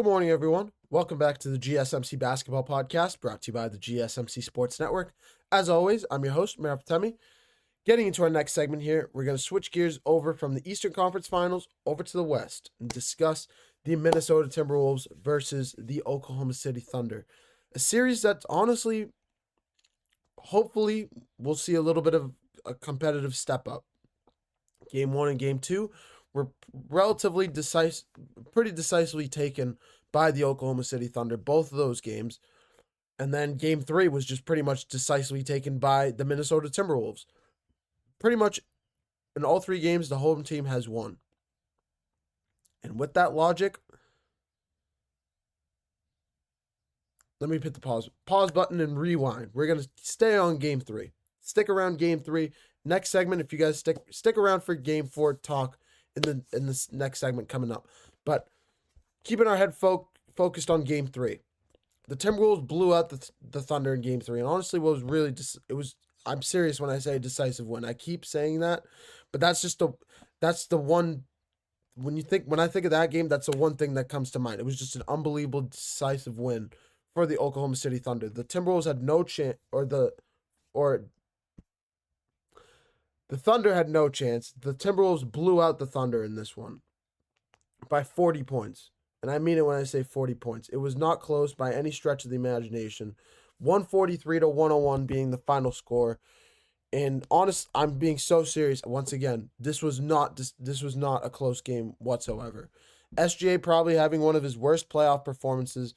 Good morning, everyone. Welcome back to the GSMC Basketball Podcast, brought to you by the GSMC Sports Network. As always, I'm your host, Meir Patemi. Getting into our next segment here, we're going to switch gears over from the Eastern Conference Finals over to the West and discuss the Minnesota Timberwolves versus the Oklahoma City Thunder. A series that honestly, hopefully, we'll see a little bit of a competitive step up. Game 1 and Game 2 were pretty decisively taken by the Oklahoma City Thunder, both of those games. And then Game 3 was just pretty much decisively taken by the Minnesota Timberwolves. Pretty much in all three games, the home team has won. And with that logic, let me hit the pause button and rewind. We're going to stay on Game 3. Stick around Game 3. Next segment, if you guys stick around for Game 4 talk in this next segment coming up. But keeping our head focused on Game 3. The Timberwolves blew out the Thunder in Game 3. And honestly, what was really I'm serious when I say decisive win. I keep saying that, but that's the one. When I think of that game, that's the one thing that comes to mind. It was just an unbelievable decisive win for the Oklahoma City Thunder. The Timberwolves had no chance, the Thunder had no chance. The Timberwolves blew out the Thunder in this one by 40 points. And I mean it when I say 40 points. It was not close by any stretch of the imagination. 143-101 being the final score. And I'm being so serious. Once again, this was not a close game whatsoever. SGA probably having one of his worst playoff performances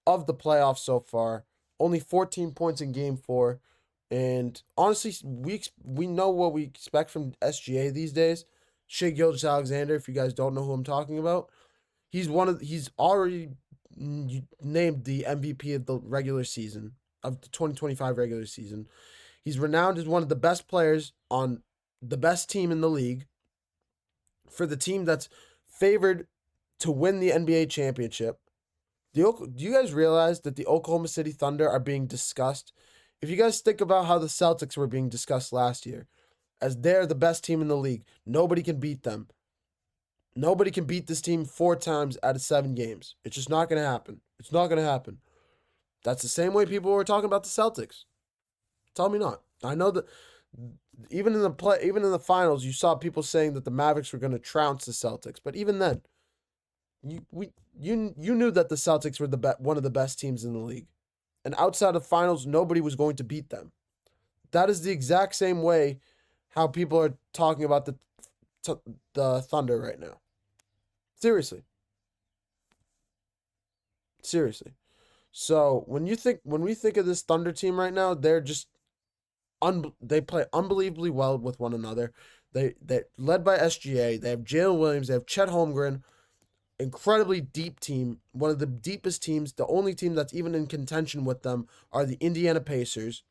of the playoffs so far. Only 14 points in Game 4. And honestly, we know what we expect from SGA these days. Shai Gilgeous-Alexander, if you guys don't know who I'm talking about. He's already named the MVP of the regular season, of the 2025 regular season. He's renowned as one of the best players on the best team in the league, for the team that's favored to win the NBA championship. Do you guys realize that the Oklahoma City Thunder are being discussed? If you guys think about how the Celtics were being discussed last year, as they're the best team in the league, nobody can beat them. Nobody can beat this team 4 times out of 7 games. It's just not going to happen. It's not going to happen. That's the same way people were talking about the Celtics. Tell me not. I know that even in the finals, you saw people saying that the Mavericks were going to trounce the Celtics. But even then, you knew that the Celtics were one of the best teams in the league. And outside of finals, nobody was going to beat them. That is the exact same way how people are talking about the Thunder right now. Seriously. So when we think of this Thunder team right now, they're just they play unbelievably well with one another. They're led by SGA. They have Jalen Williams. They have Chet Holmgren. Incredibly deep team. One of the deepest teams. The only team that's even in contention with them are the Indiana Pacers.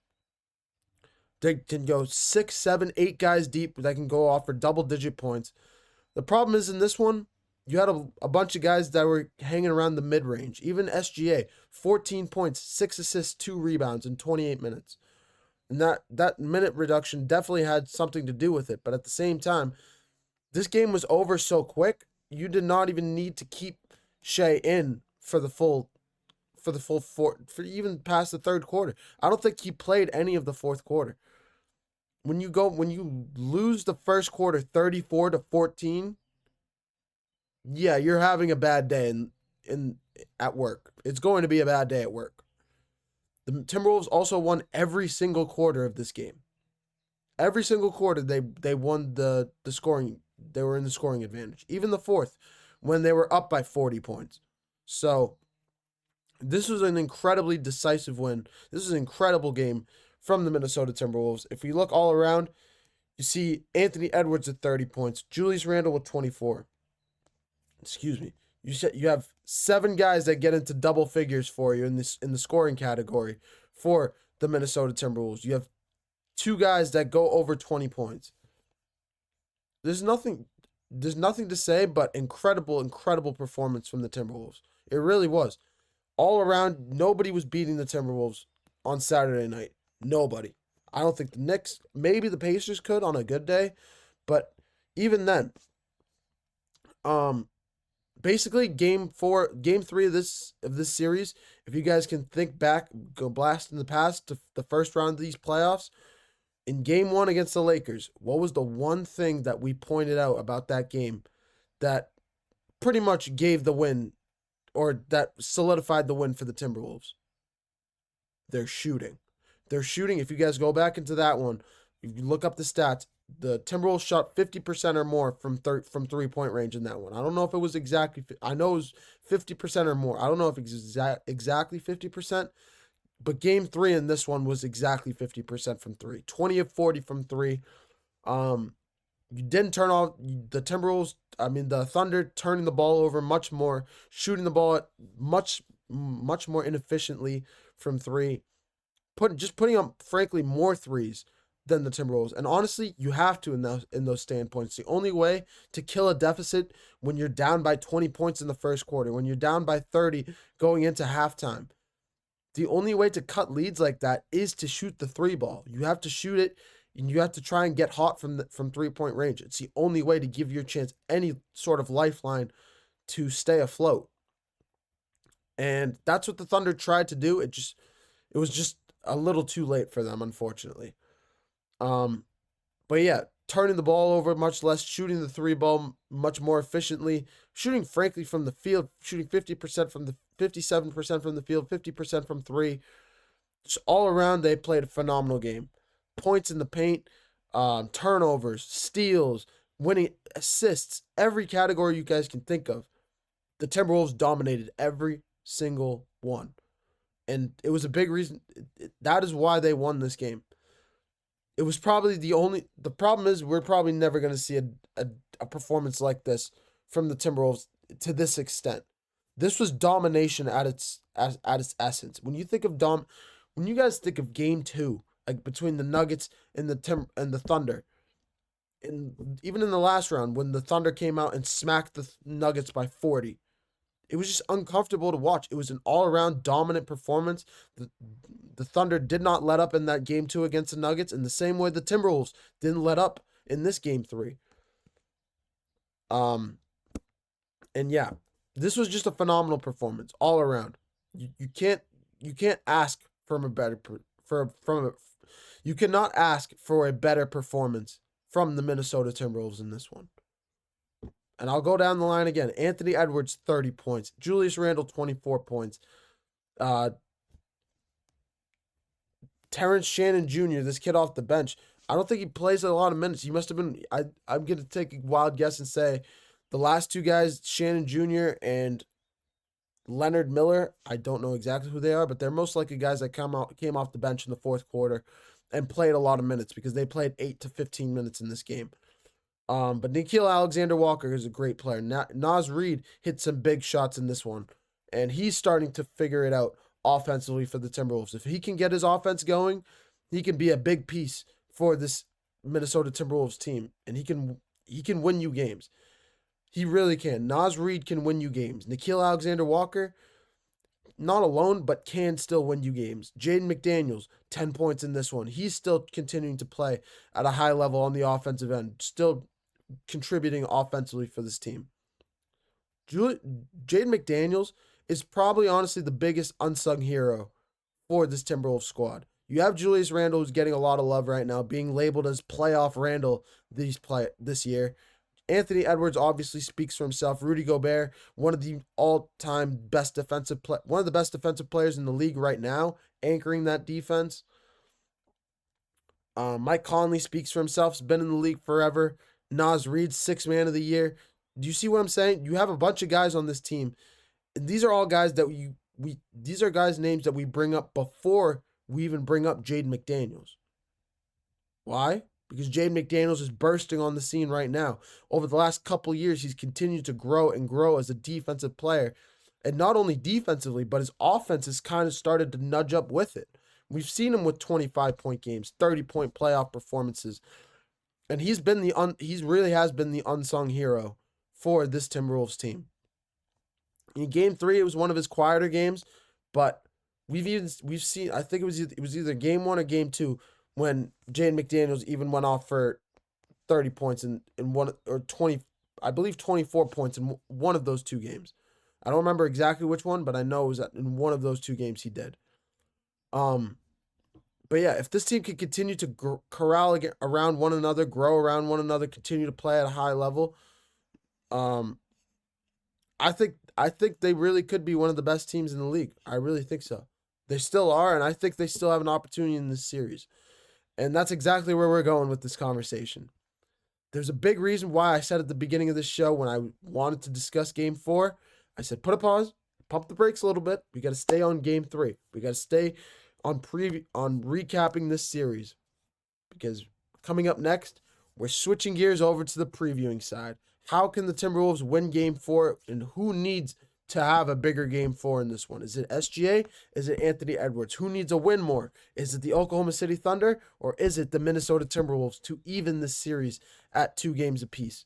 They can go 6, 7, 8 guys deep. That can go off for double-digit points. The problem is in this one, you had a bunch of guys that were hanging around the mid-range. Even SGA, 14 points, 6 assists, 2 rebounds in 28 minutes. And that minute reduction definitely had something to do with it. But at the same time, this game was over so quick, you did not even need to keep Shai in for even past the third quarter. I don't think he played any of the fourth quarter. When you lose the first quarter 34-14, yeah, you're having a bad day at work. It's going to be a bad day at work. The Timberwolves also won every single quarter of this game. Every single quarter they won the scoring. They were in the scoring advantage. Even the fourth, when they were up by 40 points. So this was an incredibly decisive win. This is an incredible game from the Minnesota Timberwolves. If you look all around, you see Anthony Edwards at 30 points, Julius Randle with 24. Excuse me. You have 7 guys that get into double figures for you in the scoring category for the Minnesota Timberwolves. You have 2 guys that go over 20 points. There's nothing to say but incredible performance from the Timberwolves. It really was. All around, nobody was beating the Timberwolves on Saturday night. Nobody. I don't think the Knicks, maybe the Pacers could on a good day, but even then, basically game 3 of this series, if you guys can think back, go blast in the past to the first round of these playoffs, in game 1 against the Lakers, what was the one thing that we pointed out about that game that pretty much gave the win, or that solidified the win for the Timberwolves? Their shooting. Their shooting, if you guys go back into that one, if you look up the stats, the Timberwolves shot 50% or more from three-point range in that one. I don't know if it was exactly, I know it was 50% or more. I don't know if it's exactly 50%, but game 3 in this one was exactly 50% from 3. 20 of 40 from 3. You didn't turn off the the Thunder turning the ball over much more, shooting the ball at much more inefficiently from 3, putting up frankly more threes than the Timberwolves. And honestly, you have to in those standpoints. The only way to kill a deficit when you're down by 20 points in the first quarter, when you're down by 30 going into halftime, the only way to cut leads like that is to shoot the 3 ball. You have to shoot it, and you have to try and get hot from 3-point range. It's the only way to give your chance any sort of lifeline to stay afloat. And that's what the Thunder tried to do. It was just a little too late for them, unfortunately. But yeah, turning the ball over much less, shooting the 3 ball much more efficiently, shooting frankly from the field, shooting 57% from the field, 50% from 3. Just all around, they played a phenomenal game. Points in the paint, turnovers, steals, winning assists, every category you guys can think of. The Timberwolves dominated every single one. And it was a big reason. That is why they won this game. It was probably the problem is we're probably never going to see a performance like this from the Timberwolves to this extent. This was domination at its essence. When you guys think of game 2, like between the Nuggets and the Thunder, and even in the last round when the Thunder came out and smacked the Nuggets by 40, it was just uncomfortable to watch. It was an all-around dominant performance. The Thunder did not let up in that game 2 against the Nuggets, in the same way the Timberwolves didn't let up in this game 3. And yeah, this was just a phenomenal performance all around. You can't ask from a better you cannot ask for a better performance from the Minnesota Timberwolves in this one. And I'll go down the line again. Anthony Edwards, 30 points. Julius Randle, 24 points. Terrence Shannon Jr., this kid off the bench, I don't think he plays a lot of minutes. He must have been, I'm going to take a wild guess and say the last 2 guys, Shannon Jr. and Leonard Miller, I don't know exactly who they are, but they're most likely guys that came off the bench in the fourth quarter and played a lot of minutes, because they played 8 to 15 minutes in this game. But Nickeil Alexander-Walker is a great player. Naz Reid hit some big shots in this one, and he's starting to figure it out offensively for the Timberwolves. If he can get his offense going, he can be a big piece for this Minnesota Timberwolves team, and he can win you games. He really can. Naz Reid can win you games. Nickeil Alexander-Walker, not alone, but can still win you games. Jaden McDaniels, 10 points in this one. He's still continuing to play at a high level on the offensive end, still contributing offensively for this team. Jaden McDaniels is probably honestly the biggest unsung hero for this Timberwolves squad. You have Julius Randle, who's getting a lot of love right now, being labeled as playoff Randle this year. Anthony Edwards obviously speaks for himself. Rudy Gobert, one of the all-time best defensive players in the league right now, anchoring that defense. Mike Conley speaks for himself. He's been in the league forever. Naz Reid, 6th man of the year. Do you see what I'm saying? You have a bunch of guys on this team. And these are all guys that these are guys' names that we bring up before we even bring up Jaden McDaniels. Why? Because Jaden McDaniels is bursting on the scene right now. Over the last couple years, he's continued to grow and grow as a defensive player. And not only defensively, but his offense has kind of started to nudge up with it. We've seen him with 25-point games, 30-point playoff performances. And he really has been the unsung hero for this Timberwolves team. In game 3, it was one of his quieter games, but we've seen, I think it was either game 1 or game 2 when Jaden McDaniels even went off for 30 points in one, or 20 I believe 24 points in one of those two games. I don't remember exactly which one, but I know it was in one of those two games he did. But yeah, if this team can continue to corral around one another, grow around one another, continue to play at a high level, I think they really could be one of the best teams in the league. I really think so. They still are, and I think they still have an opportunity in this series. And that's exactly where we're going with this conversation. There's a big reason why I said at the beginning of this show when I wanted to discuss Game 4, I said put a pause, pump the brakes a little bit. We got to stay on Game 3. We got to stay on recapping this series, because coming up next, we're switching gears over to the previewing side. How can the Timberwolves win Game 4, and who needs to have a bigger Game 4 in this one? Is it SGA? Is it Anthony Edwards? Who needs a win more? Is it the Oklahoma City Thunder, or is it the Minnesota Timberwolves to even this series at 2 games apiece?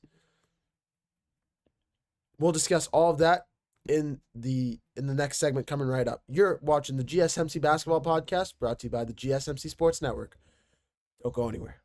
We'll discuss all of that in the next segment coming right up. You're watching the GSMC Basketball Podcast, brought to you by the GSMC Sports Network. Don't go anywhere.